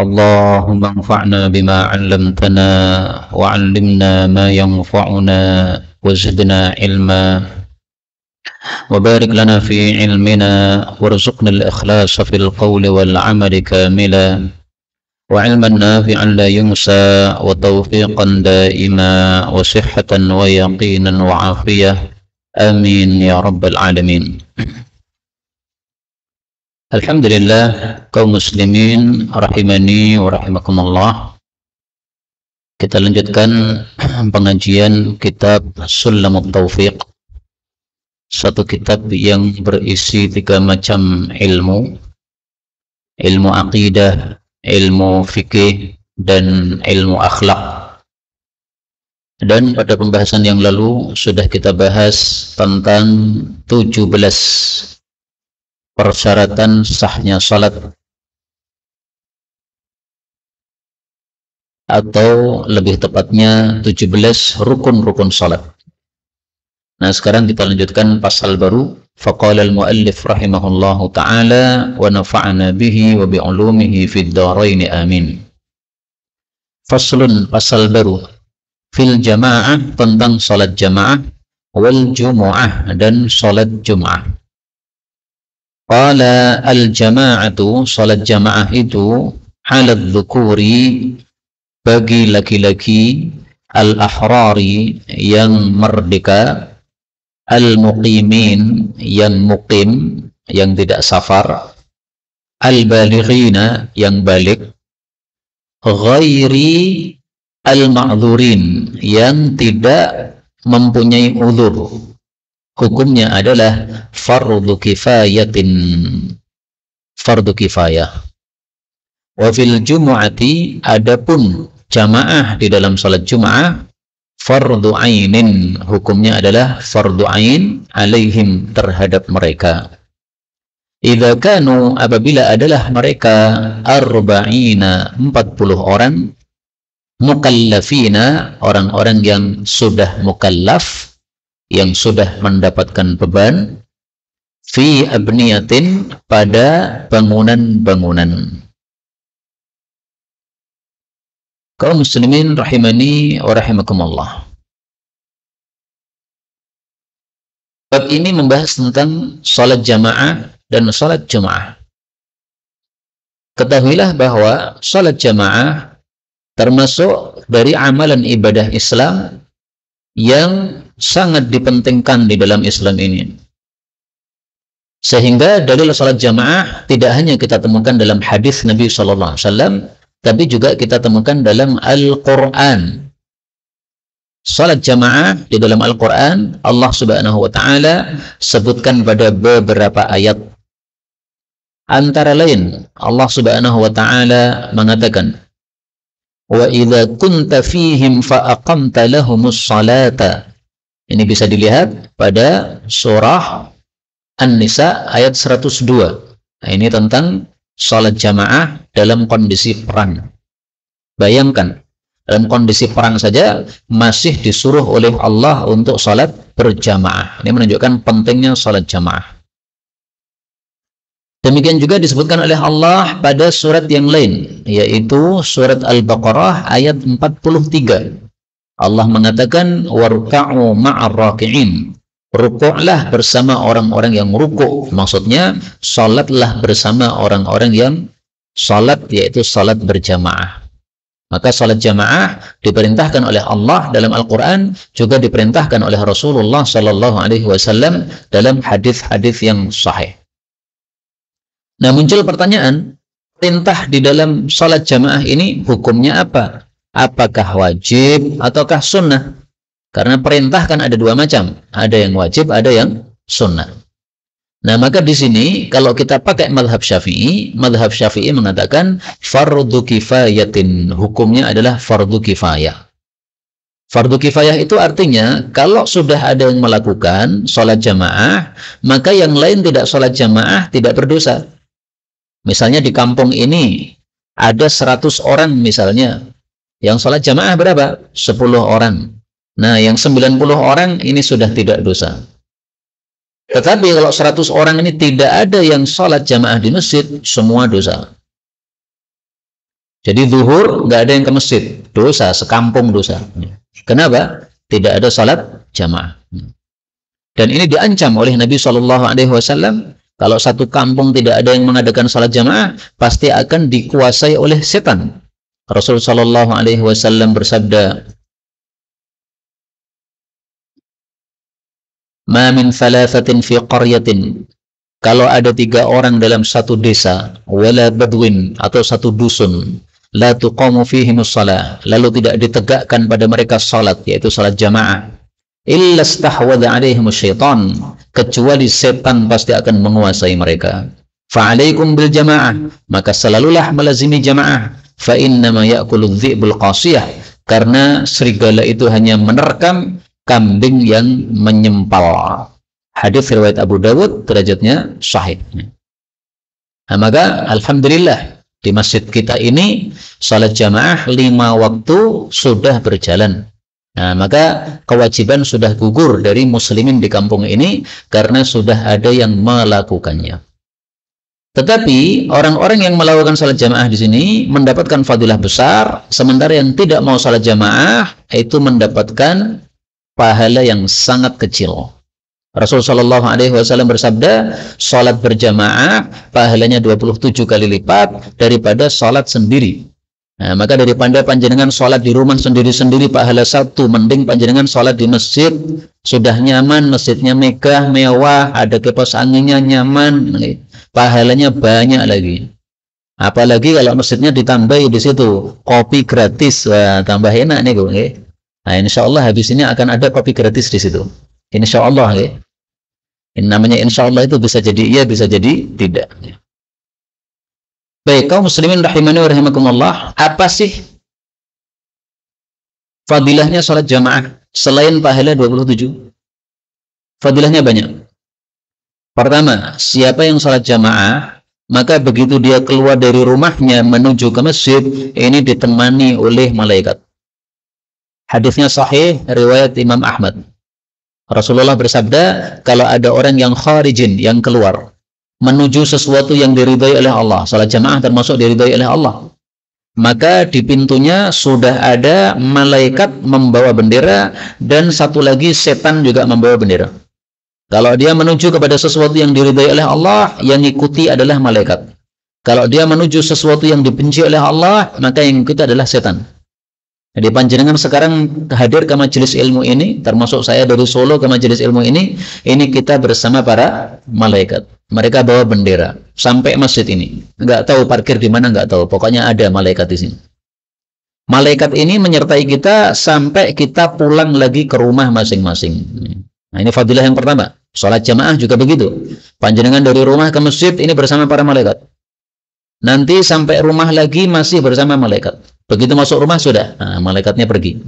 اللهم انفعنا بما علمتنا وعلمنا ما ينفعنا وزدنا علما وبارك لنا في علمنا وارزقنا الإخلاص في القول والعمل كاملا وعلما نافعا لا ينسى وتوفيقا دائما وصحة ويقينا وعافية آمين يا رب العالمين. Alhamdulillah, kaum muslimin rahimani wa rahimakumullah. Kita lanjutkan pengajian kitab Sulamut Taufiq, satu kitab yang berisi 3 macam ilmu: ilmu aqidah, ilmu fikih, dan ilmu akhlak. Dan pada pembahasan yang lalu sudah kita bahas tentang 17 persyaratan sahnya salat, atau lebih tepatnya 17 rukun-rukun salat. Nah, sekarang kita lanjutkan pasal baru. Faqala al-muallif rahimahullahu ta'ala wa nafa'ana bihi wa bi'ulumihi fid dharain amin. Faslun, pasal baru, fil jamaah, tentang salat jamaah, wal jumu'ah, dan salat jum'ah. Qala al-jama'atu, salat jamaah itu, halal dzukuri, bagi laki-laki, al-ahrari, yang merdeka, al-muqimin, yang muqim, yang tidak safar, al-balighina, yang balik, ghairi al-ma'dhurin, yang tidak mempunyai uzur. Hukumnya adalah fardu kifayatin, fardu kifayah. Wa fil jumu'ati, adapun jamaah di dalam salat Jumat, fardu ainin, hukumnya adalah fardu ain alaihim, terhadap mereka. Idza kanu, apabila adalah mereka, arba'ina, 40 orang, mukallafina, orang-orang yang sudah mukallaf, yang sudah mendapatkan beban, fi abniyatin, pada bangunan-bangunan. Kaum muslimin rahimani wa rahimakumullah. Bab ini membahas tentang salat jamaah dan salat jamaah. Ketahuilah bahwa salat jamaah termasuk dari amalan ibadah Islam yang sangat dipentingkan di dalam Islam ini. Sehingga dalil salat jamaah tidak hanya kita temukan dalam hadis Nabi SAW, tapi juga kita temukan dalam Al-Quran. Salat jamaah di dalam Al-Quran, Allah Subhanahu wa Ta'ala sebutkan pada beberapa ayat. Antara lain, Allah Subhanahu wa Ta'ala mengatakan, wa idza kunta fihim fa aqamta lahumus salata. Ini bisa dilihat pada surah An-Nisa ayat 102. Nah, ini tentang salat jamaah dalam kondisi perang. Bayangkan, dalam kondisi perang saja masih disuruh oleh Allah untuk salat berjamaah. Ini menunjukkan pentingnya salat jamaah. Demikian juga disebutkan oleh Allah pada surat yang lain, yaitu surat Al-Baqarah ayat 43. Allah mengatakan, warka'u ma'ar raki'in, rukuklah bersama orang-orang yang rukuk. Maksudnya, salatlah bersama orang-orang yang salat, yaitu salat berjamaah. Maka salat jamaah diperintahkan oleh Allah dalam Al-Quran, juga diperintahkan oleh Rasulullah SAW dalam hadis-hadis yang sahih. Nah, muncul pertanyaan, perintah di dalam salat jamaah ini hukumnya apa? Apakah wajib ataukah sunnah? Karena perintah kan ada 2 macam, ada yang wajib, ada yang sunnah. Nah, maka di sini kalau kita pakai mazhab Syafi'i mengatakan fardu kifayatin, hukumnya adalah fardu kifayah. Fardu kifayah itu artinya kalau sudah ada yang melakukan salat jamaah, maka yang lain tidak salat jamaah tidak berdosa. Misalnya di kampung ini ada 100 orang misalnya, yang salat jamaah berapa? 10 orang. Nah, yang 90 orang ini sudah tidak dosa. Tetapi kalau 100 orang ini tidak ada yang salat jamaah di masjid, semua dosa. Jadi zuhur nggak ada yang ke masjid, dosa, sekampung dosa. Kenapa? Tidak ada salat jamaah. Dan ini diancam oleh Nabi Shallallahu Alaihi Wasallam. Kalau satu kampung tidak ada yang mengadakan salat jamaah, pasti akan dikuasai oleh setan. Rasul Shallallahu Alaihi Wasallam bersabda, "Ma min thalathatin fi qaryatin." Kalau ada 3 orang dalam satu desa, wala badwin, atau satu dusun, la tuqamu fihimus shalah, lalu tidak ditegakkan pada mereka salat, yaitu salat jamaah, illa stahwadha alaihimus syaitan, kecuali setan pasti akan menguasai mereka. Fa'alaikum bil jamaah, maka selalulah melazimi jamaah. Fa innama ya'kulu dhi'bul qasiyah, karena serigala itu hanya menerkam kambing yang menyempal. Hadis riwayat Abu Dawud, derajatnya sahih. Nah, maka alhamdulillah di masjid kita ini salat jamaah 5 waktu sudah berjalan. Nah, maka kewajiban sudah gugur dari muslimin di kampung ini karena sudah ada yang melakukannya. Tetapi orang-orang yang melakukan salat jamaah di sini mendapatkan fadilah besar, sementara yang tidak mau salat jamaah itu mendapatkan pahala yang sangat kecil. Rasul Shallallahu Alaihi Wasallam bersabda, salat berjamaah pahalanya 27 kali lipat daripada salat sendiri. Nah, maka daripada panjenengan salat di rumah sendiri-sendiri pahala 1, mending panjenengan salat di masjid, sudah nyaman, masjidnya megah, mewah, ada kipas anginnya nyaman, pahalanya banyak lagi. Apalagi kalau masjidnya ditambahi di situ kopi gratis, wah, tambah enak nih, gue. Nah, insya Allah habis ini akan ada kopi gratis di situ. Insya Allah, ya. Ini namanya insya Allah, itu bisa jadi iya, bisa jadi tidak. Baik, kaum muslimin rahimani wa rahimakumullah, apa sih fadilahnya salat jamaah selain pahala 27? Fadilahnya banyak. Pertama, siapa yang salat jamaah, maka begitu dia keluar dari rumahnya menuju ke masjid, ini ditemani oleh malaikat. Hadisnya sahih, riwayat Imam Ahmad. Rasulullah bersabda, kalau ada orang yang kharijin, yang keluar menuju sesuatu yang diridhai oleh Allah, salat jamaah termasuk diridhai oleh Allah, maka di pintunya sudah ada malaikat membawa bendera, dan satu lagi setan juga membawa bendera. Kalau dia menuju kepada sesuatu yang diridhai oleh Allah, yang ikuti adalah malaikat. Kalau dia menuju sesuatu yang dibenci oleh Allah, maka yang ikuti adalah setan. Jadi panjenengan sekarang hadir ke majelis ilmu ini, termasuk saya dari Solo ke majelis ilmu ini kita bersama para malaikat. Mereka bawa bendera sampai masjid ini. Nggak tahu parkir di mana, nggak tahu. Pokoknya ada malaikat di sini. Malaikat ini menyertai kita sampai kita pulang lagi ke rumah masing-masing. Nah, ini fadilah yang pertama. Salat jamaah juga begitu. Panjenengan dari rumah ke masjid ini bersama para malaikat. Nanti sampai rumah lagi masih bersama malaikat. Begitu masuk rumah sudah, nah, malaikatnya pergi.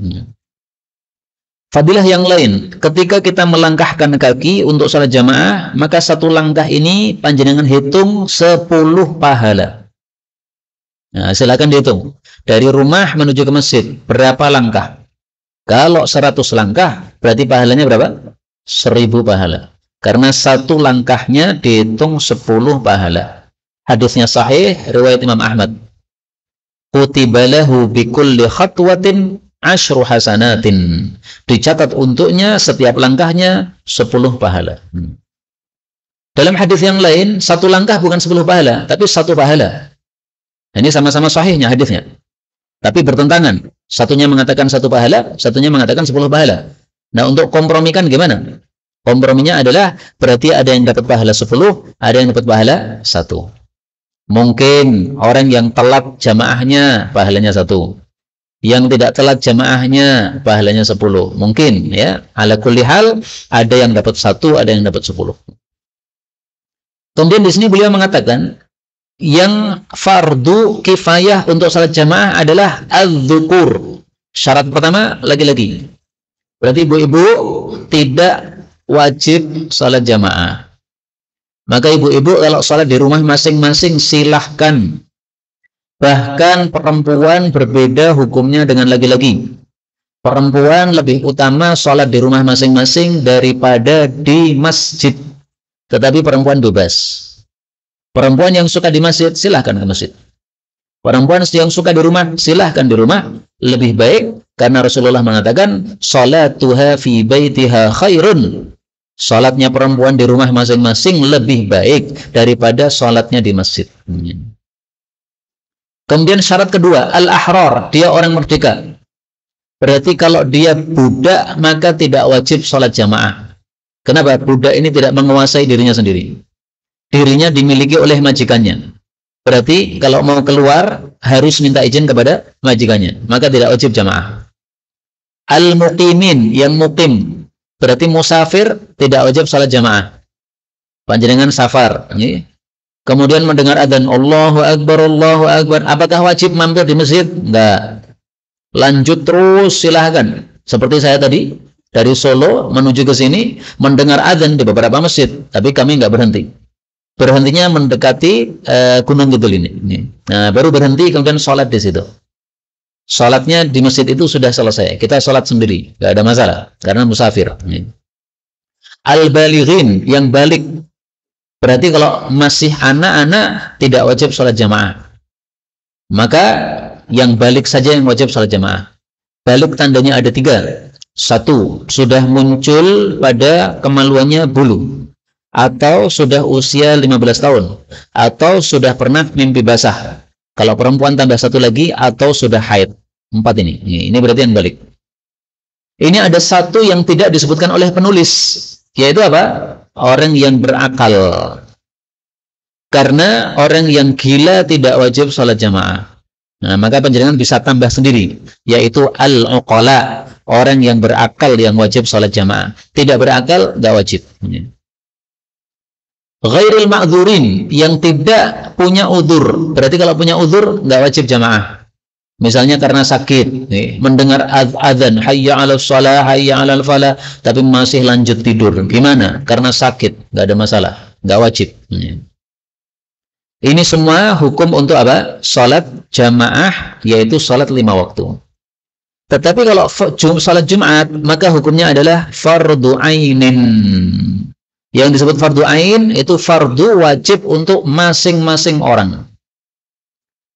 Fadilah yang lain, ketika kita melangkahkan kaki untuk salat jamaah, maka satu langkah ini panjenengan hitung 10 pahala. Nah, silakan dihitung. Dari rumah menuju ke masjid, berapa langkah? Kalau 100 langkah, berarti pahalanya berapa? 1000 pahala. Karena satu langkahnya dihitung 10 pahala. Hadisnya sahih, riwayat Imam Ahmad. Kutibalahu bikulli khatwatin 10 hasanatin. Dicatat untuknya setiap langkahnya 10 pahala. Dalam hadis yang lain, satu langkah bukan 10 pahala, tapi 1 pahala. Ini sama-sama sahihnya hadisnya. Tapi bertentangan. Satunya mengatakan 1 pahala, satunya mengatakan 10 pahala. Nah, untuk kompromikan gimana? Komprominya adalah berarti ada yang dapat pahala 10, ada yang dapat pahala 1. Mungkin orang yang telat jamaahnya pahalanya 1, yang tidak telat jamaahnya pahalanya 10. Mungkin, ya. Ala kulli hal, ada yang dapat 1, ada yang dapat 10. Kemudian di sini beliau mengatakan yang fardu kifayah untuk salat jamaah adalah az-dzukur. Syarat pertama laki-laki. Berarti ibu-ibu tidak wajib salat jamaah. Maka ibu-ibu kalau salat di rumah masing-masing silahkan. Bahkan perempuan berbeda hukumnya dengan laki-laki. Perempuan lebih utama salat di rumah masing-masing daripada di masjid. Tetapi perempuan bebas. Perempuan yang suka di masjid silahkan ke masjid. Perempuan yang suka di rumah, silahkan di rumah, lebih baik karena Rasulullah mengatakan salatuha fi baitiha khairun. Salatnya perempuan di rumah masing-masing lebih baik daripada salatnya di masjid. Kemudian syarat kedua, al-ahrar, dia orang merdeka. Berarti kalau dia budak maka tidak wajib salat jamaah. Kenapa? Budak ini tidak menguasai dirinya sendiri. Dirinya dimiliki oleh majikannya. Berarti kalau mau keluar harus minta izin kepada majikannya, maka tidak wajib jamaah. Al-muqimin, yang muqim, berarti musafir, tidak wajib salat jamaah. Panjenengan safar, kemudian mendengar adzan Allahu Akbar, Allahu Akbar, apakah wajib mampir di masjid? Enggak. Lanjut terus, silahkan. Seperti saya tadi, dari Solo menuju ke sini, mendengar adzan di beberapa masjid, tapi kami enggak berhenti. Berhentinya mendekati Gunung Kidul ini. Nah, baru berhenti kemudian sholat di situ. Sholatnya di masjid itu sudah selesai. Kita sholat sendiri, nggak ada masalah karena musafir. Al-balighin, yang balik. Berarti kalau masih anak-anak tidak wajib sholat jamaah. Maka yang balik saja yang wajib sholat jamaah. Balik tandanya ada 3. 1, sudah muncul pada kemaluannya bulu, atau sudah usia 15 tahun, atau sudah pernah mimpi basah. Kalau perempuan tambah 1 lagi, atau sudah haid. 4 ini. Ini berarti yang balik. Ini ada 1 yang tidak disebutkan oleh penulis, yaitu apa? Orang yang berakal. Karena orang yang gila tidak wajib sholat jamaah. Nah, maka panjenengan bisa tambah sendiri, yaitu al-uqala, orang yang berakal yang wajib sholat jamaah. Tidak berakal, nggak wajib. Ghairil ma'dzurin, yang tidak punya udzur. Berarti kalau punya udzur nggak wajib jamaah. Misalnya karena sakit, mendengar adzan hayya 'alas shalah, hayya 'alal falah, tapi masih lanjut tidur. Gimana? Karena sakit, nggak ada masalah, nggak wajib. Ini semua hukum untuk apa? Salat jamaah, yaitu salat 5 waktu. Tetapi kalau salat Jumat, maka hukumnya adalah fardu ainin. Yang disebut fardu ain itu fardu wajib untuk masing-masing orang.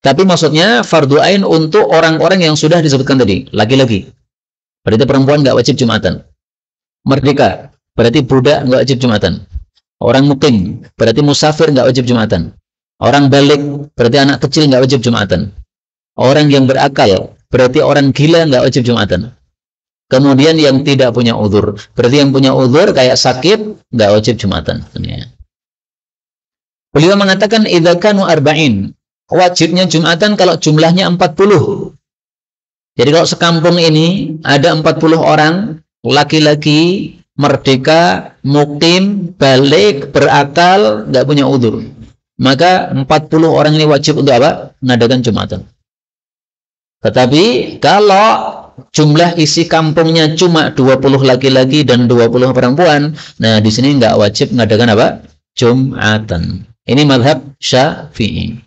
Tapi maksudnya fardu ain untuk orang-orang yang sudah disebutkan tadi, laki-laki. Berarti perempuan nggak wajib Jumatan. Merdeka, berarti budak nggak wajib Jumatan. Orang mukim, berarti musafir nggak wajib Jumatan. Orang balik, berarti anak kecil nggak wajib Jumatan. Orang yang berakal, berarti orang gila nggak wajib Jumatan. Kemudian yang tidak punya udzur, berarti yang punya udzur kayak sakit nggak wajib Jumatan. Beliau mengatakan idza kanu arba'in, wajibnya Jumatan kalau jumlahnya 40. Jadi kalau sekampung ini ada 40 orang, laki-laki, merdeka, mukim, balik, berakal, nggak punya udzur, maka 40 orang ini wajib untuk apa? Mengadakan Jumatan. Tetapi kalau jumlah isi kampungnya cuma 20 laki-laki dan 20 perempuan, nah di sini nggak wajib mengadakan apa? Jumatan. Ini mazhab Syafi'i.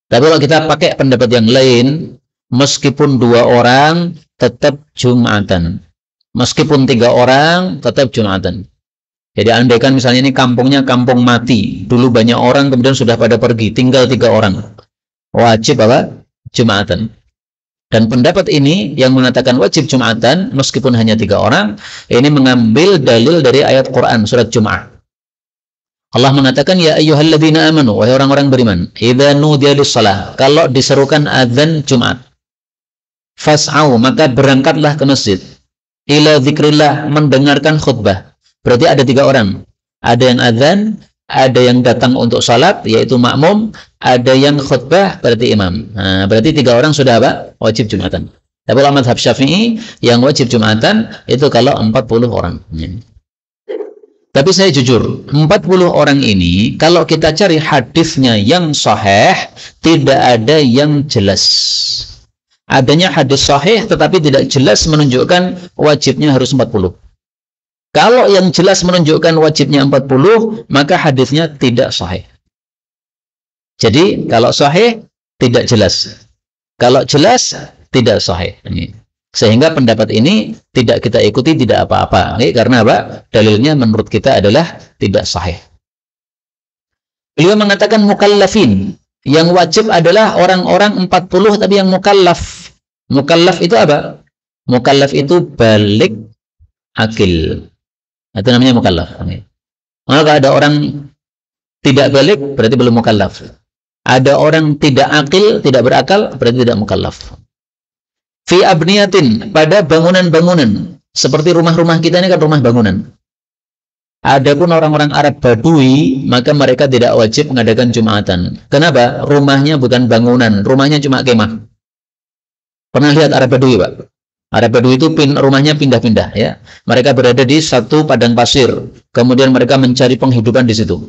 Tapi kalau kita pakai pendapat yang lain, meskipun 2 orang tetap Jumatan, meskipun 3 orang tetap Jumatan. Jadi andaikan misalnya ini kampungnya kampung mati, dulu banyak orang kemudian sudah pada pergi, tinggal 3 orang, wajib apa? Jumatan. Dan pendapat ini yang mengatakan wajib Jumatan meskipun hanya 3 orang, ini mengambil dalil dari ayat Quran surat Jum'ah. Allah mengatakan ya ayyuhalladzina amanu, wahai orang-orang beriman, idza nudiya lis-shalah, kalau diserukan adzan Jumat, fas'au, maka berangkatlah ke masjid, ila dzikrillah, mendengarkan khutbah. Berarti ada 3 orang. Ada yang adzan, ada yang datang untuk salat, yaitu makmum, ada yang khutbah, berarti imam. Nah, berarti 3 orang sudah apa? Wajib Jumatan. Tapi ulama mazhab Syafi'i yang wajib Jumatan itu kalau 40 orang. Tapi saya jujur, 40 orang ini kalau kita cari hadisnya yang sahih, tidak ada yang jelas. Adanya hadis sahih tetapi tidak jelas menunjukkan wajibnya harus 40. Kalau yang jelas menunjukkan wajibnya 40, maka hadisnya tidak sahih. Jadi kalau sahih tidak jelas. Kalau jelas tidak sahih. Sehingga pendapat ini tidak kita ikuti, tidak apa-apa. Karena apa? Dalilnya menurut kita adalah tidak sahih. Beliau mengatakan mukallafin, Yang wajib adalah orang-orang 40 tapi yang mukallaf. Mukallaf itu apa? Mukallaf itu balik akil. Itu namanya mukallaf. Maka ada orang tidak balik berarti belum mukallaf. Ada orang tidak akil, tidak berakal berarti tidak mukallaf. Fi abniyatin, pada bangunan-bangunan. Seperti rumah-rumah kita ini kan rumah bangunan. Adapun orang-orang Arab Badui, maka mereka tidak wajib mengadakan Jumatan. Kenapa? Rumahnya bukan bangunan, rumahnya cuma kemah. Pernah lihat Arab Badui, Pak? Arab Badui itu rumahnya pindah-pindah, ya. Mereka berada di satu padang pasir, kemudian mereka mencari penghidupan di situ.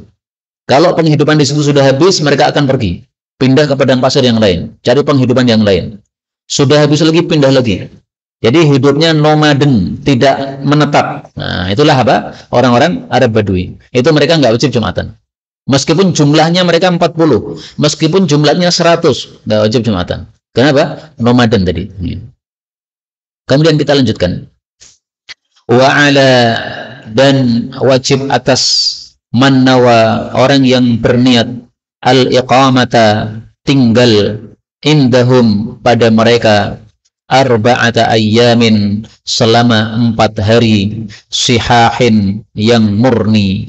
Kalau penghidupan di situ sudah habis, mereka akan pergi, pindah ke padang pasir yang lain, cari penghidupan yang lain. Sudah habis lagi, pindah lagi. Jadi hidupnya nomaden, tidak menetap. Nah, itulah apa? Orang-orang Arab Badui. Itu mereka nggak wajib Jumatan. Meskipun jumlahnya mereka 40, meskipun jumlahnya 100, nggak wajib Jumatan. Kenapa? Nomaden tadi. Kemudian kita lanjutkan. Wa ala, dan wajib atas man nawa, orang yang berniat al-iqamata, tinggal indahum, pada mereka, arba'ata ayyamin, selama 4 hari, sihahin, yang murni.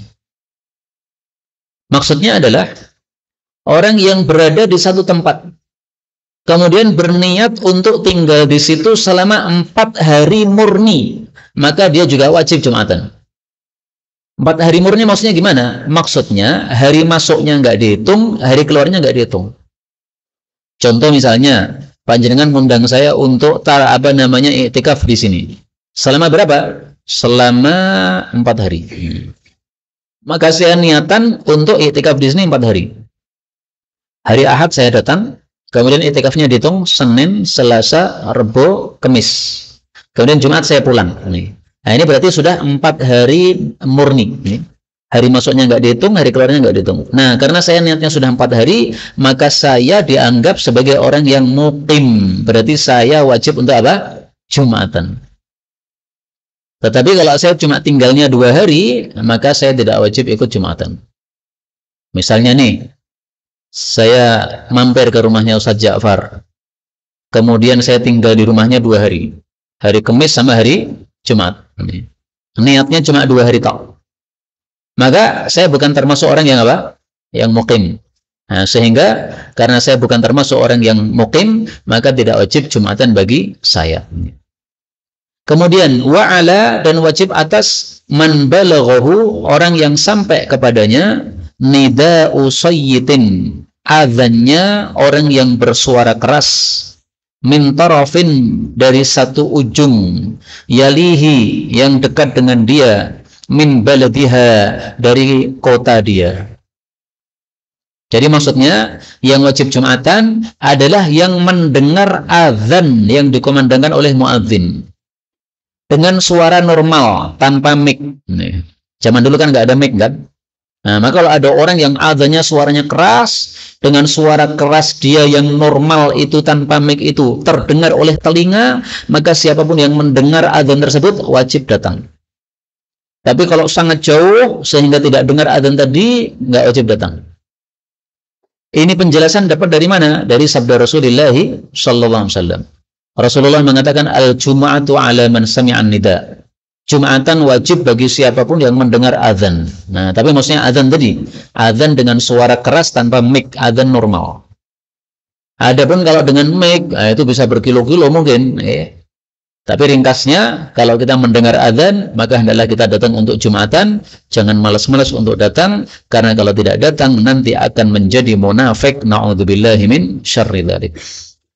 Maksudnya adalah orang yang berada di satu tempat, kemudian berniat untuk tinggal di situ selama 4 hari murni, maka dia juga wajib Jumatan. 4 hari murni maksudnya gimana? Maksudnya hari masuknya nggak dihitung, hari keluarnya nggak dihitung. Contoh misalnya, panjenengan mengundang saya untuk iktikaf di sini. Selama berapa? Selama 4 hari. Maka saya niatan untuk iktikaf di sini 4 hari. Hari Ahad saya datang, kemudian iktikafnya dihitung Senin, Selasa, Rabu, Kamis. Kemudian Jumat saya pulang. Nah, ini berarti sudah 4 hari murni. Hari masuknya nggak dihitung, hari keluarnya nggak dihitung. Nah, karena saya niatnya sudah 4 hari, maka saya dianggap sebagai orang yang muqim. Berarti saya wajib untuk apa? Jumatan. Tetapi kalau saya cuma tinggalnya 2 hari, maka saya tidak wajib ikut Jumatan. Misalnya nih, saya mampir ke rumahnya Ustaz Ja'far. Kemudian saya tinggal di rumahnya 2 hari. Hari Kamis sama hari Jumat. Niatnya cuma 2 hari tok. Maka saya bukan termasuk orang yang apa? Yang muqim. Nah, sehingga karena saya bukan termasuk orang yang muqim, maka tidak wajib Jumatan bagi saya. Kemudian wa'ala, dan wajib atas man balaghahu, orang yang sampai kepadanya nida'u sayyitin, azannya orang yang bersuara keras, min tarafin, dari satu ujung, yalihi, yang dekat dengan dia, min baladiha, dari kota dia. Jadi maksudnya yang wajib Jumatan adalah yang mendengar azan yang dikumandangkan oleh muadzin dengan suara normal tanpa mic. Zaman dulu kan nggak ada mic kan? Nah, maka kalau ada orang yang azannya suaranya keras, dengan suara keras dia yang normal itu tanpa mic itu terdengar oleh telinga, maka siapapun yang mendengar azan tersebut wajib datang. Tapi kalau sangat jauh sehingga tidak dengar adzan tadi, nggak wajib datang. Ini penjelasan dapat dari mana? Dari sabda Rasulullah sallallahu alaihi wasallam. Rasulullah mengatakan al-jum'atu 'ala man sami'an nida. Jumatan wajib bagi siapapun yang mendengar adzan. Nah, tapi maksudnya adzan tadi, adzan dengan suara keras tanpa mic, adzan normal. Adapun kalau dengan mic, itu bisa berkilo-kilo mungkin, Tapi ringkasnya, kalau kita mendengar adzan, maka hendaklah kita datang untuk Jumatan. Jangan malas-malas untuk datang, karena kalau tidak datang nanti akan menjadi munafik. Na'udzubillahi min syarri dzalik.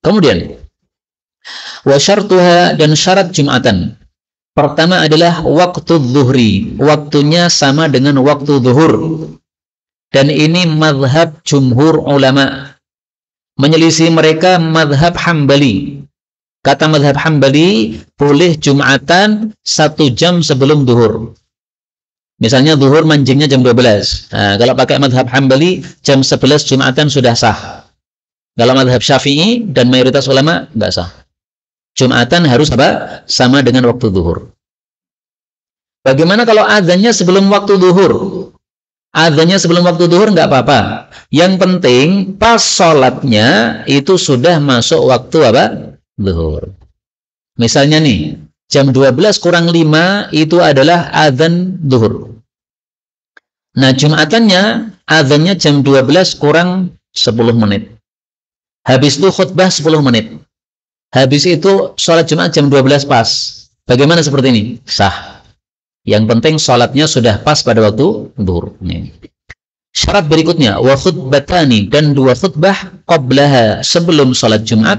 Kemudian, wa syartuha, dan syarat Jumatan. Pertama adalah waktu zuhri, waktunya sama dengan waktu zuhur. Dan ini mazhab jumhur ulama. Menyelisih mereka mazhab Hambali. Kata mazhab Hambali, boleh Jumatan 1 jam sebelum zuhur. Misalnya zuhur mancingnya jam 12. Nah, kalau pakai mazhab Hambali, jam 11 Jumatan sudah sah. Kalau mazhab Syafi'i dan mayoritas ulama, nggak sah. Jumatan harus apa? Sama dengan waktu zuhur. Bagaimana kalau azannya sebelum waktu zuhur? Adzannya sebelum waktu zuhur nggak apa-apa. Yang penting pas sholatnya itu sudah masuk waktu apa? Zuhur. Misalnya nih, jam 12 kurang 5 itu adalah adzan zuhur. Nah, Jumatannya adzannya jam 12 kurang 10 menit. Habis itu khutbah 10 menit. Habis itu sholat Jumat jam 12 pas. Bagaimana seperti ini? Sah. Yang penting sholatnya sudah pas pada waktu zuhur. Syarat berikutnya, wa khutbatani, dan 2 khutbah qablaha, sebelum sholat Jumat,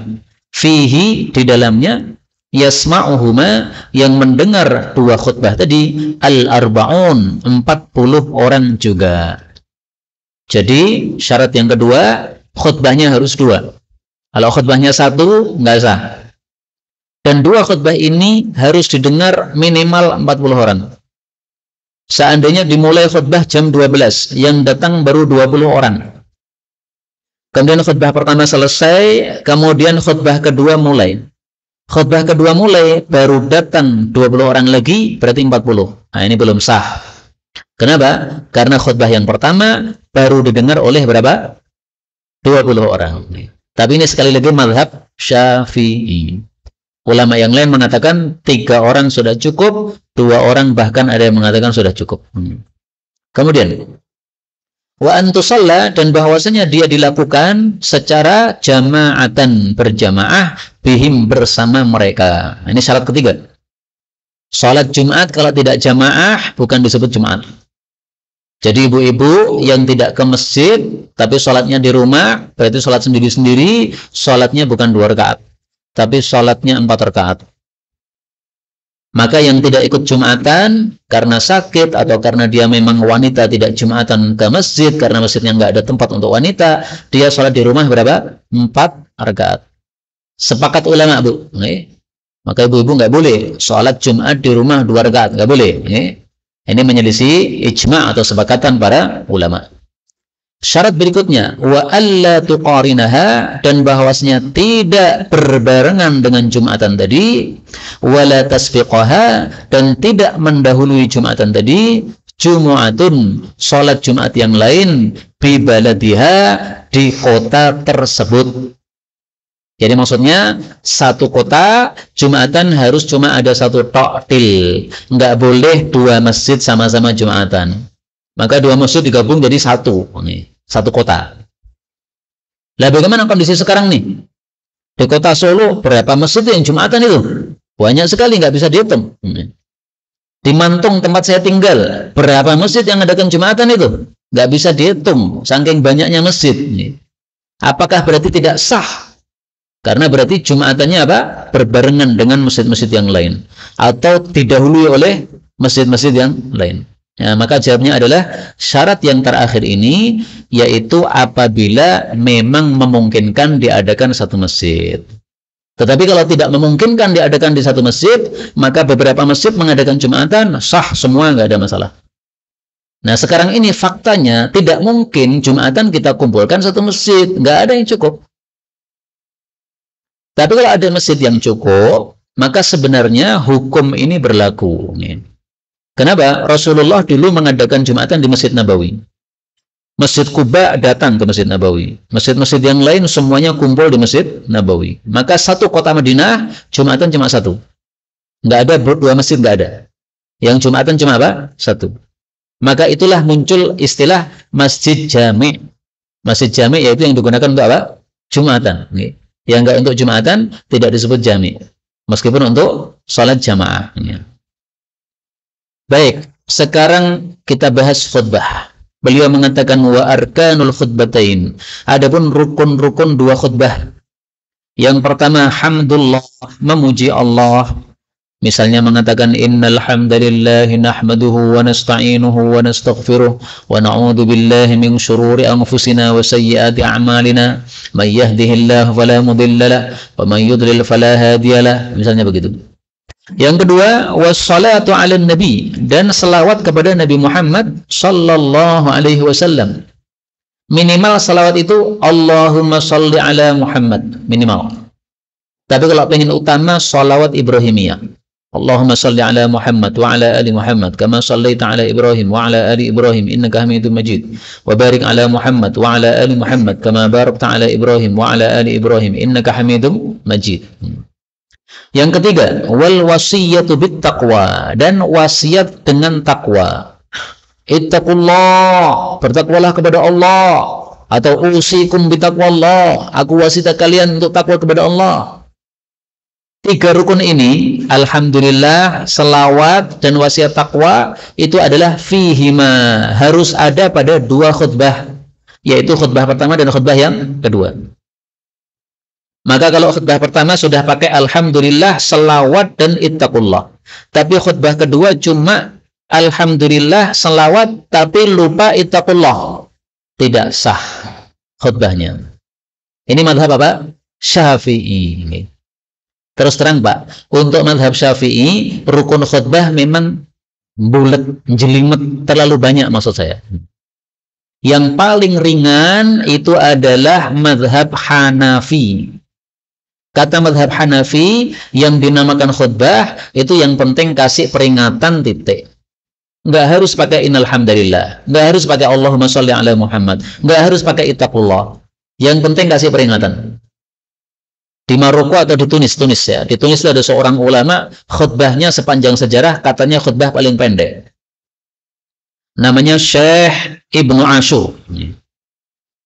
fihi, di dalamnya, yasma'uhuma, yang mendengar 2 khutbah tadi, al-arba'un, 40 orang juga. Jadi syarat yang kedua, khutbahnya harus 2. Kalau khutbahnya 1 nggak sah. Dan 2 khutbah ini harus didengar minimal 40 orang. Seandainya dimulai khutbah jam 12, yang datang baru 20 orang. Kemudian khutbah pertama selesai, kemudian khutbah kedua mulai. Khutbah kedua mulai, baru datang 20 orang lagi, berarti 40. Nah, ini belum sah. Kenapa? Karena khutbah yang pertama baru didengar oleh berapa? 20 orang. Tapi ini sekali lagi mazhab Syafi'i. Ulama yang lain mengatakan 3 orang sudah cukup, 2 orang bahkan ada yang mengatakan sudah cukup. Kemudian, wa antusalla, dan bahwasanya dia dilakukan secara jama'atan, berjamaah, bihim, bersama mereka. Ini syarat ketiga. Salat Jumat kalau tidak jamaah bukan disebut Jumat. Jadi ibu-ibu yang tidak ke masjid tapi sholatnya di rumah, berarti sholat sendiri-sendiri, sholatnya bukan 2 rakaat, tapi sholatnya 4 rakaat. Maka yang tidak ikut Jumatan karena sakit atau karena dia memang wanita tidak Jumatan ke masjid karena masjidnya nggak ada tempat untuk wanita, dia sholat di rumah berapa? 4 rakaat. Sepakat ulama, Bu. Maka ibu-ibu nggak boleh sholat Jumat di rumah 2 rakaat, nggak boleh. Ini menyelisih ijma' atau sepakatan para ulama. Syarat berikutnya, wa alla tuqarinaha, dan bahwasanya tidak berbarengan dengan Jumatan tadi, wala tasbiqaha, dan tidak mendahului Jumatan tadi, Jumu'atun, salat Jumat yang lain, bi baladiha, di kota tersebut. Jadi maksudnya satu kota Jumatan harus cuma ada 1 taktil, nggak boleh 2 masjid sama-sama Jumatan. Maka 2 masjid digabung jadi 1 kota. Lah bagaimana kondisi sekarang nih? Di kota Solo berapa masjid yang Jumatan itu? Banyak sekali, nggak bisa dihitung. Di Mantung tempat saya tinggal, berapa masjid yang adakan Jumatan itu? Nggak bisa dihitung, saking banyaknya masjid. Apakah berarti tidak sah? Karena berarti Jumatannya apa? Berbarengan dengan masjid-masjid yang lain, atau didahului oleh masjid-masjid yang lain. Ya, maka jawabnya adalah syarat yang terakhir ini, yaitu apabila memang memungkinkan diadakan 1 masjid. Tetapi kalau tidak memungkinkan diadakan di 1 masjid, maka beberapa masjid mengadakan Jumatan, sah semua, nggak ada masalah. Nah sekarang ini faktanya tidak mungkin Jumatan kita kumpulkan 1 masjid, nggak ada yang cukup. Tapi kalau ada masjid yang cukup, maka sebenarnya hukum ini berlaku. Kenapa? Rasulullah dulu mengadakan Jumatan di Masjid Nabawi. Masjid Quba datang ke Masjid Nabawi. Masjid-masjid yang lain semuanya kumpul di Masjid Nabawi. Maka 1 kota Madinah, Jumatan cuma 1. Nggak ada 2 masjid, nggak ada. Yang Jumatan cuma apa? 1. Maka itulah muncul istilah Masjid Jami'. Masjid Jami' yaitu yang digunakan untuk apa? Jumatan. Yang enggak untuk Jumatan tidak disebut jami', meskipun untuk sholat jamaah. Baik, sekarang kita bahas khutbah. Beliau mengatakan wa arkanul khutbatain. Adapun rukun-rukun 2 khutbah. Yang pertama, hamdulillah, memuji Allah. Misalnya mengatakan innal hamdalillahi nahmaduhu wa nasta'inuhu wa nastaghfiruh wa na'udzu billahi min shururi anfusina wa sayyiati a'malina may yahdihillahu fala mudilla lahu wa may yudlil fala hadiya lahu. Misalnya begitu. Yang kedua, wassalatu 'alan nabi, dan selawat kepada Nabi Muhammad sallallahu alaihi wasallam. Minimal selawat itu Allahumma shalli ala Muhammad, minimal. Tapi kalau pengen utama, sholawat Ibrahimiyah. Allahumma salli ala Muhammad wa ala ali Muhammad kama sallaita ala Ibrahim wa ala ali Ibrahim innaka Hamidum Majid wa barik ala Muhammad wa ala ali Muhammad kama barakta ala Ibrahim wa ala ali Ibrahim innaka Hamidum Majid. Yang ketiga, wal wasiyatu bit taqwa, dan wasiat dengan takwa. Ittaqullah, bertakwalah kepada Allah, atau usikum bitaqwallah, aku wasiat kalian untuk takwa kepada Allah. Tiga rukun ini, alhamdulillah, selawat dan wasiat takwa itu adalah fihima, harus ada pada dua khutbah, yaitu khutbah pertama dan khutbah yang kedua. Maka kalau khutbah pertama sudah pakai alhamdulillah, selawat dan ittaqullah. Tapi khutbah kedua cuma alhamdulillah, selawat tapi lupa ittaqullah, tidak sah khutbahnya. Ini mazhab apa? Syafi'i. Terus terang Pak, untuk mazhab Syafi'i, rukun khutbah memang bulat, jelimet, terlalu banyak maksud saya. Yang paling ringan itu adalah mazhab Hanafi. Kata mazhab Hanafi, yang dinamakan khutbah, itu yang penting kasih peringatan titik. Nggak harus pakai innalhamdulillah, nggak harus pakai Allahumma sholli ala Muhammad, nggak harus pakai ittaqullah. Yang penting kasih peringatan. Di Maroko atau di Tunis ya. Di Tunis ada seorang ulama, khutbahnya sepanjang sejarah katanya khutbah paling pendek. Namanya Syekh Ibnu Ashur.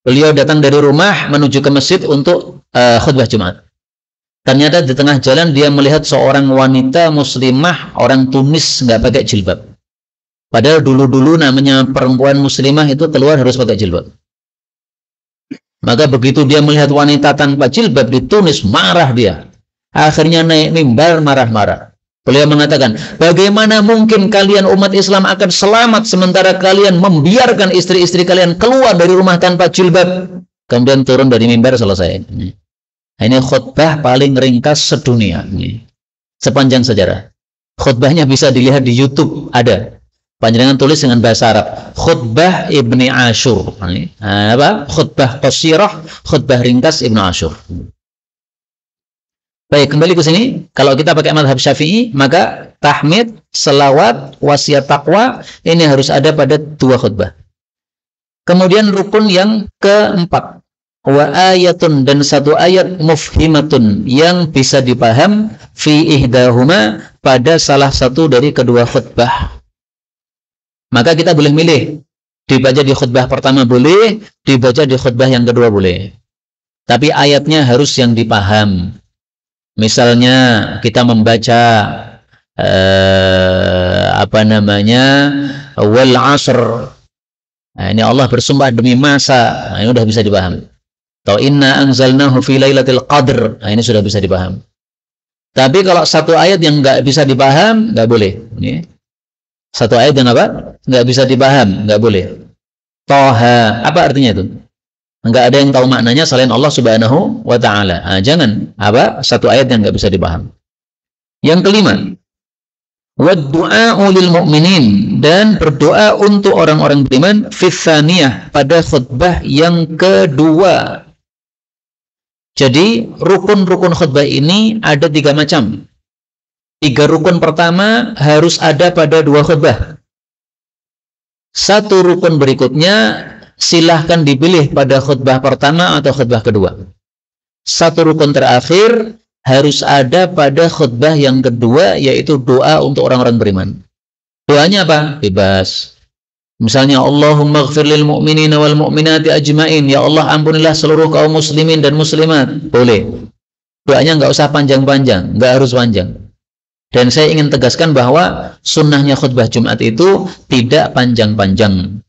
Beliau datang dari rumah menuju ke masjid untuk khutbah Jumat. Ternyata di tengah jalan dia melihat seorang wanita muslimah orang Tunis nggak pakai jilbab. Padahal dulu-dulu namanya perempuan muslimah itu keluar harus pakai jilbab. Maka begitu dia melihat wanita tanpa jilbab di Tunis, marah dia. Akhirnya naik mimbar marah-marah. Beliau mengatakan, bagaimana mungkin kalian umat Islam akan selamat sementara kalian membiarkan istri-istri kalian keluar dari rumah tanpa jilbab. Kemudian turun dari mimbar, selesai. Ini khutbah paling ringkas sedunia. Sepanjang sejarah. Khutbahnya bisa dilihat di YouTube, ada. Panjenengan tulis dengan bahasa Arab, khutbah Ibni Ashur. Apa? Khutbah qasirah, khutbah ringkas Ibnu Ashur. Baik, kembali ke sini. Kalau kita pakai mazhab Syafi'i, maka tahmid, selawat, wasiat taqwa ini harus ada pada dua khutbah. Kemudian rukun yang keempat, wa ayatun, dan satu ayat mufhimatun yang bisa dipaham fi ihdahuma, pada salah satu dari kedua khutbah. Maka kita boleh milih, dibaca di khutbah pertama boleh, dibaca di khutbah yang kedua boleh. Tapi ayatnya harus yang dipaham. Misalnya kita membaca wal asr. Nah, ini Allah bersumpah demi masa. Nah, ini sudah bisa dipaham. Atau inna anzalnahu fi lailatul qadr. Nah, ini sudah bisa dipaham. Tapi kalau satu ayat yang nggak bisa dipaham, nggak boleh. Ini satu ayat yang apa? Nggak bisa dipaham, nggak boleh. Toha, apa artinya itu? Nggak ada yang tahu maknanya selain Allah Subhanahu wa Ta'ala. Nah, jangan apa? Satu ayat yang nggak bisa dipaham. Yang kelima, wad-du'a'u lil mu'minin, dan berdoa untuk orang-orang beriman fi tsaniyah, pada khutbah yang kedua. Jadi rukun-rukun khutbah ini ada 3 macam. 3 rukun pertama harus ada pada 2 khutbah. 1 rukun berikutnya silahkan dipilih pada khutbah pertama atau khutbah kedua. 1 rukun terakhir harus ada pada khutbah yang kedua, yaitu doa untuk orang-orang beriman. Doanya apa? Bebas. Misalnya, Allahumma ighfir lil mu'minina wal mu'minati ajmain. Ya Allah, ampunilah seluruh kaum muslimin dan muslimat. Boleh. Doanya nggak usah panjang-panjang, nggak harus panjang. Dan saya ingin tegaskan bahwa sunnahnya khutbah Jumat itu tidak panjang-panjang.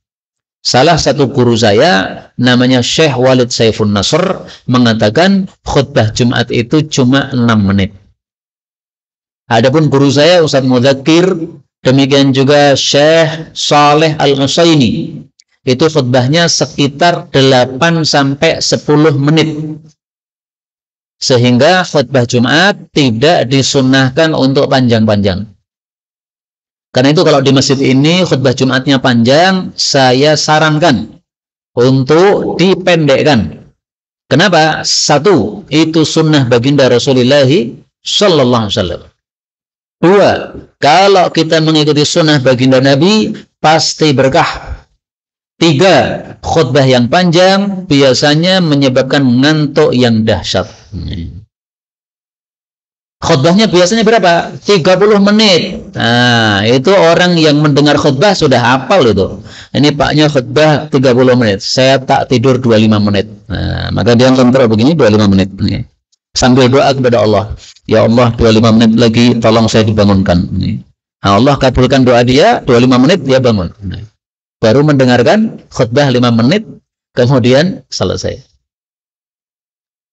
Salah satu guru saya, namanya Syekh Walid Saifun Nasr, mengatakan khutbah Jumat itu cuma 6 menit. Adapun guru saya, Ustaz Mudzakir, demikian juga Syekh Saleh Al-Usaini, itu khutbahnya sekitar 8 sampai 10 menit. Sehingga khutbah Jumat tidak disunnahkan untuk panjang-panjang. Karena itu kalau di masjid ini khutbah Jumatnya panjang, saya sarankan untuk dipendekkan. Kenapa? 1, itu sunnah baginda Rasulullah sallallahu alaihi wasallam. Dua, kalau kita mengikuti sunnah baginda Nabi, pasti berkah. Tiga, khutbah yang panjang biasanya menyebabkan ngantuk yang dahsyat. Khutbahnya biasanya berapa? 30 menit. Nah, itu orang yang mendengar khutbah sudah hafal itu. Ini paknya khutbah 30 menit. Saya tak tidur 25 menit. Nah, maka dia kontrol begini 25 menit. Nih. Sambil doa kepada Allah. Ya Allah, 25 menit lagi tolong saya dibangunkan. Nih. Nah, Allah kabulkan doa dia, 25 menit dia bangun. Nih. Baru mendengarkan khutbah 5 menit, kemudian selesai.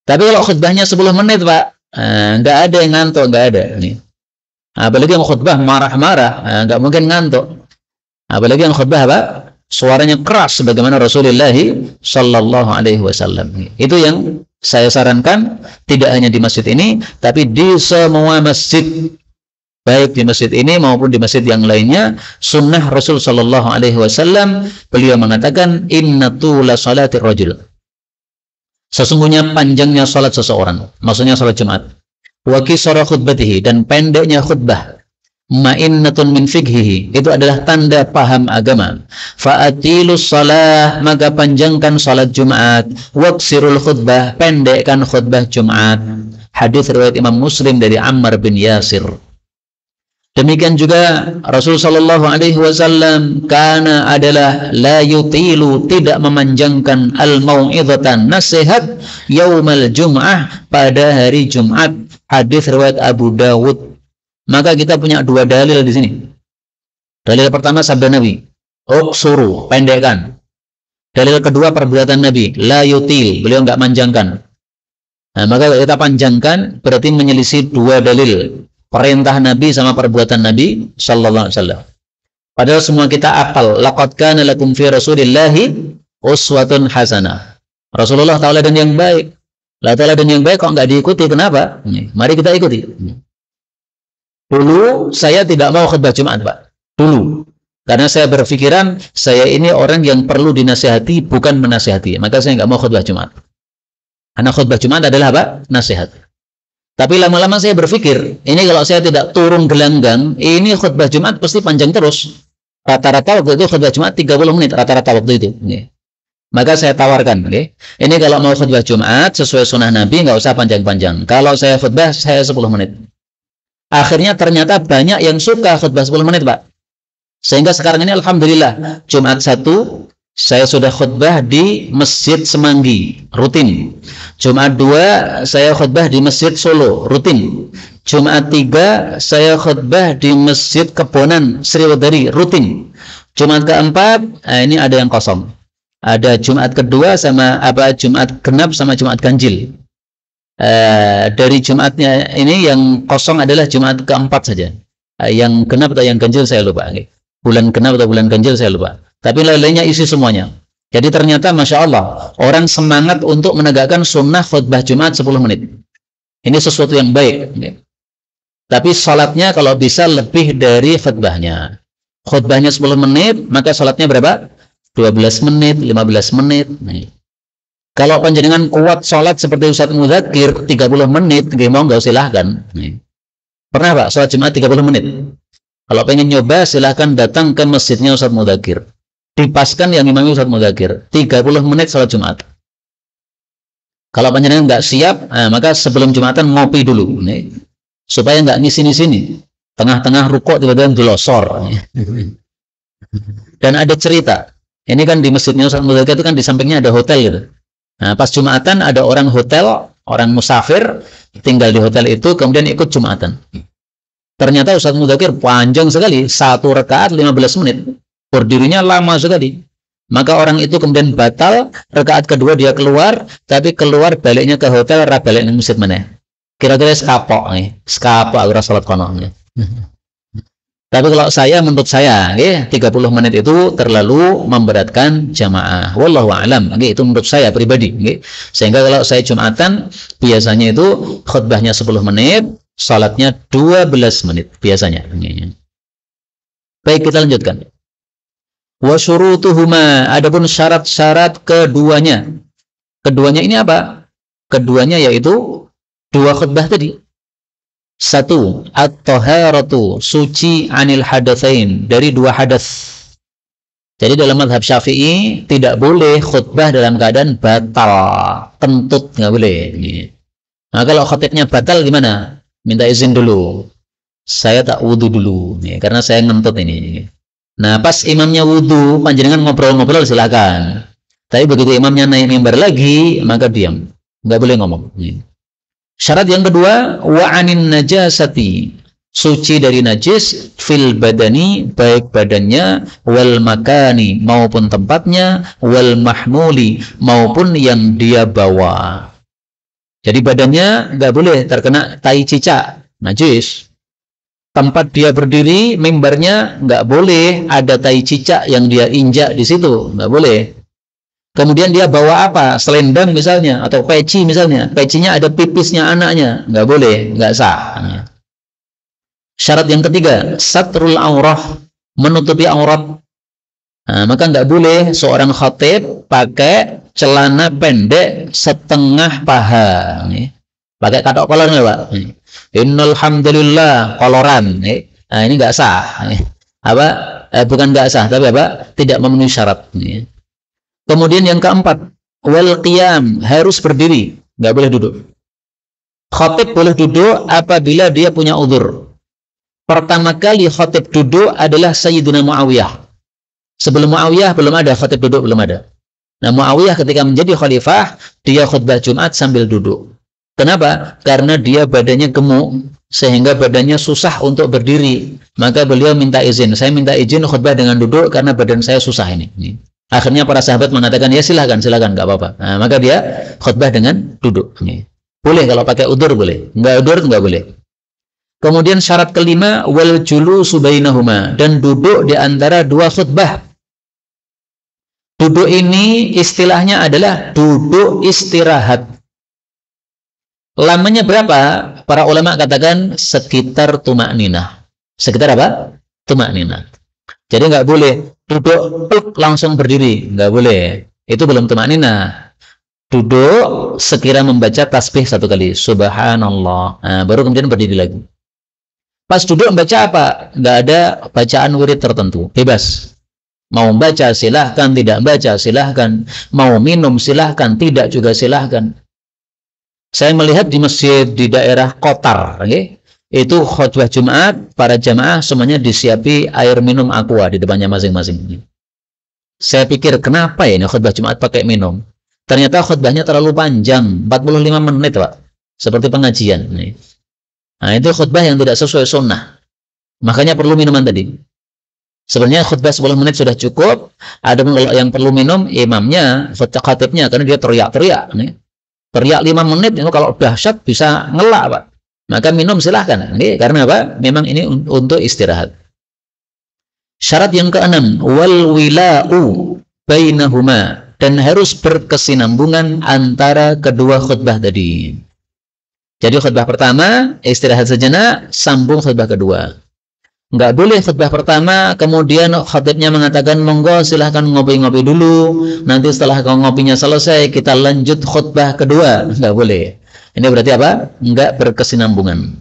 Tapi kalau khutbahnya 10 menit, Pak, nggak ada yang ngantuk, nggak ada. Nih. Apalagi yang khutbah marah-marah, nggak mungkin ngantuk. Apalagi yang khutbah apa? Suaranya keras, sebagaimana Rasulullah Sallallahu Alaihi Wasallam. Itu yang saya sarankan, tidak hanya di masjid ini, tapi di semua masjid. Baik di masjid ini maupun di masjid yang lainnya, sunnah Rasul Sallallahu Alaihi Wasallam, beliau mengatakan, Inna tula salatir rajul. Sesungguhnya panjangnya salat seseorang, maksudnya salat Jumat. Wa qisara khutbatihi, dan pendeknya khutbah. Ma'innatun min fikhihi, itu adalah tanda paham agama. Fa'atilus salah, maka panjangkan salat Jumat. Waqsirul khutbah, pendekkan khutbah Jumat. Hadis riwayat Imam Muslim dari Ammar bin Yasir. Demikian juga Rasul Shallallahu Alaihi Wasallam karena adalah la yutilu, tidak memanjangkan al-mau'izatan, nasihat yaumal jum'ah, pada hari Jumat. Hadis riwayat Abu Dawud. Maka kita punya dua dalil di sini. Dalil pertama sabda Nabi, uqsuru, pendekkan. Dalil kedua perbuatan Nabi, la yutil, beliau enggak manjangkan. Nah, maka kita panjangkan berarti menyelisih dua dalil. Perintah Nabi sama perbuatan Nabi Sallallahu Alaihi Wasallam. Padahal semua kita apal. Laqad kana lakum fi Rasulillahi uswatun hasanah. Rasulullah tauladan yang baik. Lah tauladan yang baik kok nggak diikuti? Kenapa? Mari kita ikuti. Dulu saya tidak mau khutbah Jumat, Pak. Dulu. Karena saya berpikiran saya ini orang yang perlu dinasihati, bukan menasihati. Maka saya nggak mau khutbah Jumat. Karena khutbah Jumat adalah apa? Nasihat. Tapi lama-lama saya berpikir, ini kalau saya tidak turun gelanggang, ini khutbah Jumat pasti panjang terus. Rata-rata waktu itu khutbah Jumat 30 menit, rata-rata waktu itu. Maka saya tawarkan, ini kalau mau khutbah Jumat, sesuai sunnah Nabi, nggak usah panjang-panjang. Kalau saya khutbah, saya 10 menit. Akhirnya ternyata banyak yang suka khutbah 10 menit, Pak. Sehingga sekarang ini Alhamdulillah, Jumat 1, saya sudah khutbah di Masjid Semanggi, rutin. Jumat 2, saya khutbah di Masjid Solo, rutin. Jumat 3, saya khutbah di Masjid Kebonan, Sriwedari, rutin. Jumat keempat, ini ada yang kosong. Ada Jumat kedua sama Jumat genap sama Jumat ganjil. Dari Jumatnya ini yang kosong adalah Jumat keempat saja. Yang genap atau yang ganjil saya lupa. Bulan genap atau bulan ganjil saya lupa. Tapi lainnya isi semuanya. Jadi ternyata Masya Allah, orang semangat untuk menegakkan sunnah khutbah Jumat 10 menit. Ini sesuatu yang baik. Tapi salatnya kalau bisa lebih dari khutbahnya. Khutbahnya 10 menit, maka salatnya berapa? 12 menit, 15 menit. Kalau panjenengan kuat salat seperti Ustaz Mudzakir 30 menit, nggak silahkan. Pernah Pak, salat Jumat 30 menit? Kalau pengen nyoba, silahkan datang ke masjidnya Ustaz Mudzakir. Dipaskan yang imami Ustaz Mudzakir 30 menit salat Jumat. Kalau panjenengan nggak siap, maka sebelum Jumatan ngopi dulu, supaya nggak ngisi-sini. Tengah-tengah rukuk tiba-tiba delosor. Dan ada cerita. Ini kan di masjidnya Ustaz Mudzakir itu kan di sampingnya ada hotel gitu. Nah, pas Jumatan ada orang hotel, orang musafir tinggal di hotel itu, kemudian ikut Jumatan. Ternyata Ustaz Mudzakir panjang sekali, 1 rakaat 15 menit. Berdirinya lama sekali. Maka orang itu kemudian batal, rakaat kedua dia keluar, tapi keluar baliknya ke hotel, balik ke masjid mana. Kira-kira skapok nih, skapok agar salat kono. Tapi kalau saya, menurut saya, 30 menit itu terlalu memberatkan jamaah. Wallahu a'lam, itu menurut saya pribadi. Sehingga kalau saya Jumatan, biasanya itu khutbahnya 10 menit, salatnya 12 menit biasanya. Baik, kita lanjutkan. Wa syurutuhuma, adapun syarat-syarat keduanya. Keduanya ini apa? Keduanya yaitu dua khutbah tadi. Satu, at-taharatu, suci anil hadatsain, dari dua hadas. Jadi dalam mazhab Syafi'i tidak boleh khutbah dalam keadaan batal, kentut nggak boleh. Nah kalau khutbahnya batal gimana? Minta izin dulu. Saya tak wudu dulu, karena saya ngentut ini. Nah pas imamnya wudu, panjenengan ngobrol-ngobrol silakan. Tapi begitu imamnya naik mimbar lagi, maka diam, nggak boleh ngomong. Syarat yang kedua, wa anin najasati, suci dari najis, fil badani, baik badannya, wal makani, maupun tempatnya, wal mahmuli, maupun yang dia bawa. Jadi badannya nggak boleh terkena tai cicak, najis. Tempat dia berdiri, mimbarnya nggak boleh ada tai cicak yang dia injak di situ, nggak boleh. Kemudian dia bawa apa? Selendang misalnya, atau peci misalnya. Pecinya ada pipisnya anaknya. Nggak boleh, nggak sah. Syarat yang ketiga, satrul aurah, menutupi aurat. Nah, maka nggak boleh seorang khatib pakai celana pendek setengah paha. Pakai katok kolor nggak, Pak? Innal hamdalillah, koloran. Nah, ini nggak sah. Apa? Bukan nggak sah, tapi apa? Tidak memenuhi syarat. Kemudian yang keempat, wal qiyam, harus berdiri, nggak boleh duduk. Khatib boleh duduk apabila dia punya uzur. Pertama kali khatib duduk adalah Sayyidina Muawiyah. Sebelum Muawiyah belum ada khatib duduk, belum ada. Nah Muawiyah ketika menjadi khalifah, dia khutbah Jumat sambil duduk. Kenapa? Karena dia badannya gemuk, sehingga badannya susah untuk berdiri. Maka beliau minta izin, saya minta izin khutbah dengan duduk karena badan saya susah ini. Akhirnya para sahabat mengatakan, ya silakan, nggak apa-apa. Nah, maka dia khutbah dengan duduk. Boleh kalau pakai udur boleh, nggak udur nggak boleh. Kemudian syarat kelima, wal julusu bainahuma, dan duduk di antara dua khutbah. Duduk ini istilahnya adalah duduk istirahat. Lamanya berapa? Para ulama katakan sekitar tumakninah. Sekitar apa? Tumakninah. Jadi nggak boleh duduk langsung berdiri, nggak boleh. Itu belum tumakninah. Duduk sekira membaca tasbih satu kali, subhanallah. Nah, baru kemudian berdiri lagi. Pas duduk membaca apa? Nggak ada bacaan wirid tertentu, bebas. Mau baca silahkan, tidak baca silahkan. Mau minum silahkan, tidak juga silahkan. Saya melihat di masjid di daerah Qatar, okay? Itu khutbah Jumat, para jamaah semuanya disiapi air minum aqua di depannya masing-masing. Saya pikir kenapa ya ini khutbah Jumat pakai minum? Ternyata khutbahnya terlalu panjang, 45 menit Pak, seperti pengajian. Nah itu khutbah yang tidak sesuai sunnah, makanya perlu minuman tadi. Sebenarnya khutbah 10 menit sudah cukup. Ada yang perlu minum imamnya, khatibnya, karena dia teriak-teriak. Teriak 5 menit itu kalau dahsyat bisa ngelak Pak. Maka minum silahkan, karena apa? Memang ini untuk istirahat. Syarat yang keenam, wal wila'u bainahuma, dan harus berkesinambungan antara kedua khutbah tadi. Jadi khutbah pertama istirahat sejenak, sambung khutbah kedua. Nggak boleh khutbah pertama kemudian khatibnya mengatakan monggo silahkan ngopi-ngopi dulu, nanti setelah ngopinya selesai kita lanjut khutbah kedua. Nggak boleh. Ini berarti apa? Enggak berkesinambungan.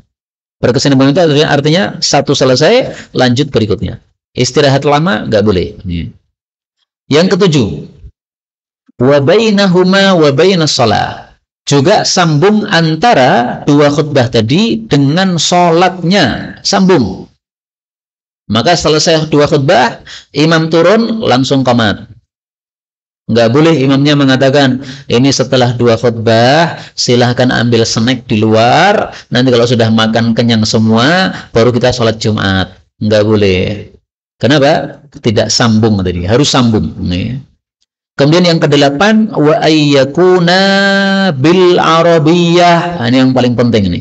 Berkesinambungan itu artinya satu selesai, lanjut berikutnya. Istirahat lama enggak boleh. Yang ketujuh, wa bainahuma wa bainas shalah. Juga sambung antara dua khutbah tadi dengan sholatnya, sambung. Maka selesai dua khutbah, imam turun langsung qomat. Nggak boleh imamnya mengatakan ini setelah dua khutbah silahkan ambil snack di luar, nanti kalau sudah makan kenyang semua baru kita sholat Jumat. Nggak boleh. Kenapa? Tidak sambung tadi, harus sambung. Kemudian yang kedelapan, wa ayyakuna bil arabiyyah. Ini yang paling penting ini.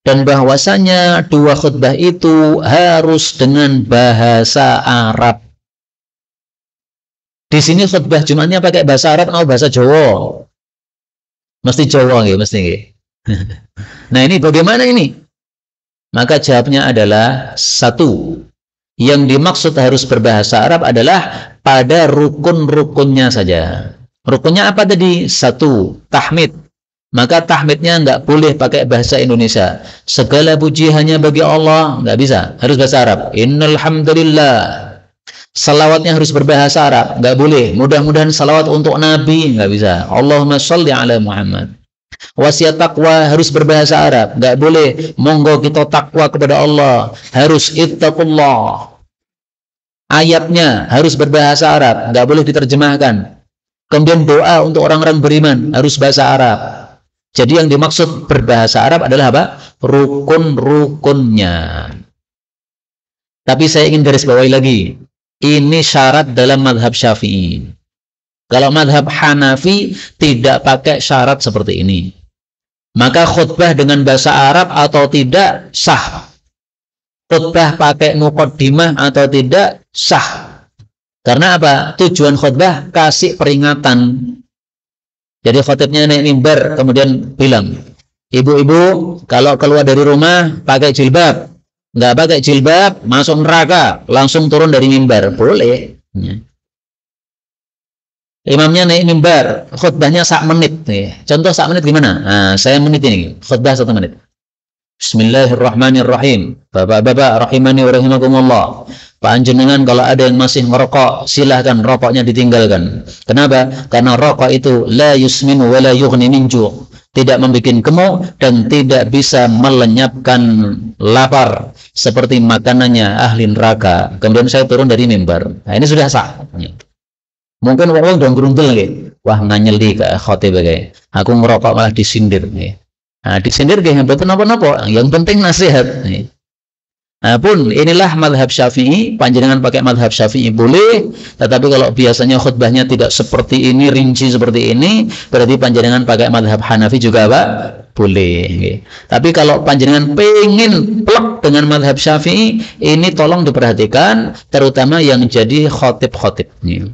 Dan bahwasanya dua khutbah itu harus dengan bahasa Arab. Di sini khutbah Jumatnya pakai bahasa Arab atau bahasa Jawa? Mesti Jawa nggih, mesti nggih. Nah, ini bagaimana ini? Maka jawabnya adalah satu, yang dimaksud harus berbahasa Arab adalah pada rukun-rukunnya saja. Rukunnya apa tadi? Satu, tahmid. Maka tahmidnya nggak boleh pakai bahasa Indonesia. Segala puji hanya bagi Allah, nggak bisa. Harus bahasa Arab. Innal hamdalillah. Salawatnya harus berbahasa Arab, nggak boleh. Mudah-mudahan salawat untuk Nabi, nggak bisa. Allahumma sholli ala Muhammad. Wasiat takwa harus berbahasa Arab, nggak boleh. Monggo kita takwa kepada Allah, harus ittaqullah. Ayatnya harus berbahasa Arab, nggak boleh diterjemahkan. Kemudian doa untuk orang-orang beriman harus bahasa Arab. Jadi yang dimaksud berbahasa Arab adalah apa? Rukun-rukunnya. Tapi saya ingin garis bawahi lagi. Ini syarat dalam madhab Syafi'i. Kalau madhab Hanafi tidak pakai syarat seperti ini. Maka khutbah dengan bahasa Arab atau tidak sah. Khutbah pakai muqaddimah atau tidak sah. Karena apa? Tujuan khutbah kasih peringatan. Jadi khotibnya naik mimbar kemudian bilang, ibu-ibu kalau keluar dari rumah pakai jilbab, nggak pakai jilbab masuk neraka, langsung turun dari mimbar, boleh. Imamnya naik mimbar, khutbahnya 1 menit. Contoh 1 menit gimana? Nah, saya menit ini, khutbah 1 menit. Bismillahirrahmanirrahim. Bapak-bapak rahimani wa rahimakumullah. Panjenengan kalau ada yang masih merokok, silahkan rokoknya ditinggalkan. Kenapa? Karena rokok itu la yusminu wa la yughni min ju'. Tidak membuat gemuk dan tidak bisa melenyapkan lapar seperti makanannya ahli neraka. Kemudian saya turun dari mimbar. Nah, ini sudah sah. Mungkin orang dong gerundel lagi. Wah, nganyeli ke khotib kayak. Aku merokok malah disindir. Nah, disindir kayak betul napa-napa. Yang penting nasihat. Nah, pun inilah madhab Syafi'i. Panjenengan pakai madhab Syafi'i boleh, tetapi kalau biasanya khutbahnya tidak seperti ini, rinci seperti ini, berarti panjenengan pakai madhab Hanafi juga apa? Boleh. Tapi kalau panjenengan pengen plek dengan madhab Syafi'i, ini tolong diperhatikan, terutama yang jadi khotib-khotibnya.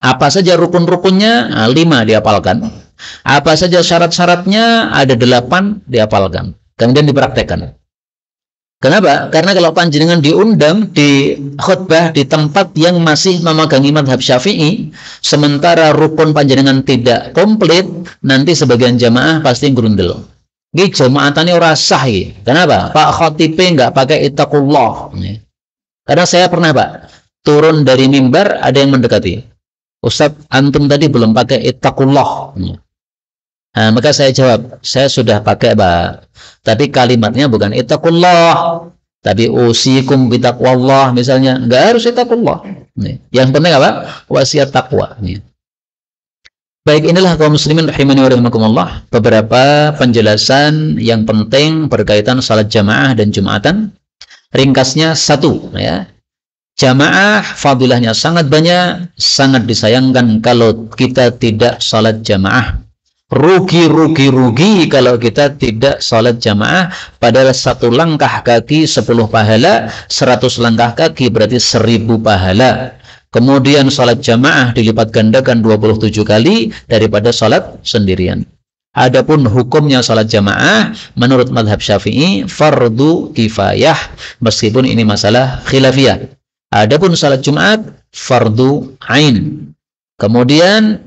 Apa saja rukun-rukunnya? Nah, 5 dihafalkan. Apa saja syarat-syaratnya? Ada 8 dihafalkan. Kemudian dipraktekkan. Kenapa? Karena kalau panjenengan diundang di khutbah di tempat yang masih memegangi madhab Syafi'i, sementara rukun panjenengan tidak komplit, nanti sebagian jamaah pasti gerundel. Ini jamaatannya ora sah. Kenapa? Pak khotibnya nggak pakai ittaqullah. Karena saya pernah, Pak, turun dari mimbar ada yang mendekati. Ustaz, antum tadi belum pakai ittaqullah. Nah, maka saya jawab, saya sudah pakai, Pak. Tapi kalimatnya bukan ittaqullah, tapi usikum bitaqwallah misalnya. Enggak harus ittaqullah. Yang penting apa? Wasiat takwa. Baik, inilah kaum muslimin rahimani wa rahimakumullah, beberapa penjelasan yang penting berkaitan salat jamaah dan jumatan. Ringkasnya 1, ya. Jamaah fadilahnya sangat banyak, sangat disayangkan kalau kita tidak salat jamaah. Rugi kalau kita tidak salat jamaah. Padahal 1 langkah kaki 10 pahala, 100 langkah kaki berarti 1000 pahala. Kemudian salat jamaah dilipat gandakan 27 kali daripada salat sendirian. Adapun hukumnya salat jamaah menurut madhab Syafi'i fardu kifayah, meskipun ini masalah khilafiyah. Adapun salat Jumat fardu ain. Kemudian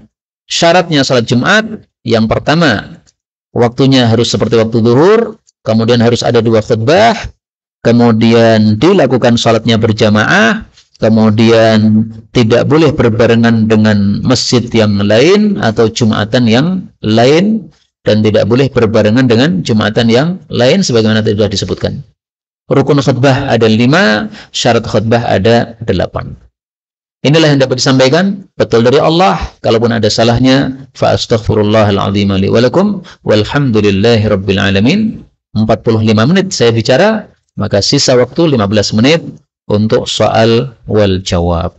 syaratnya salat Jumat, yang pertama, waktunya harus seperti waktu zuhur, kemudian harus ada 2 khutbah, kemudian dilakukan salatnya berjamaah, kemudian tidak boleh berbarengan dengan masjid yang lain atau jumatan yang lain, dan tidak boleh berbarengan dengan jumatan yang lain sebagaimana tadi sudah disebutkan. Rukun khutbah ada 5, syarat khutbah ada 8. Inilah yang dapat disampaikan, betul dari Allah. Kalaupun ada salahnya, fa astaghfirullahal azim li wa lakum walhamdulillahi rabbil alamin. 45 menit saya bicara, maka sisa waktu 15 menit untuk soal wal jawab.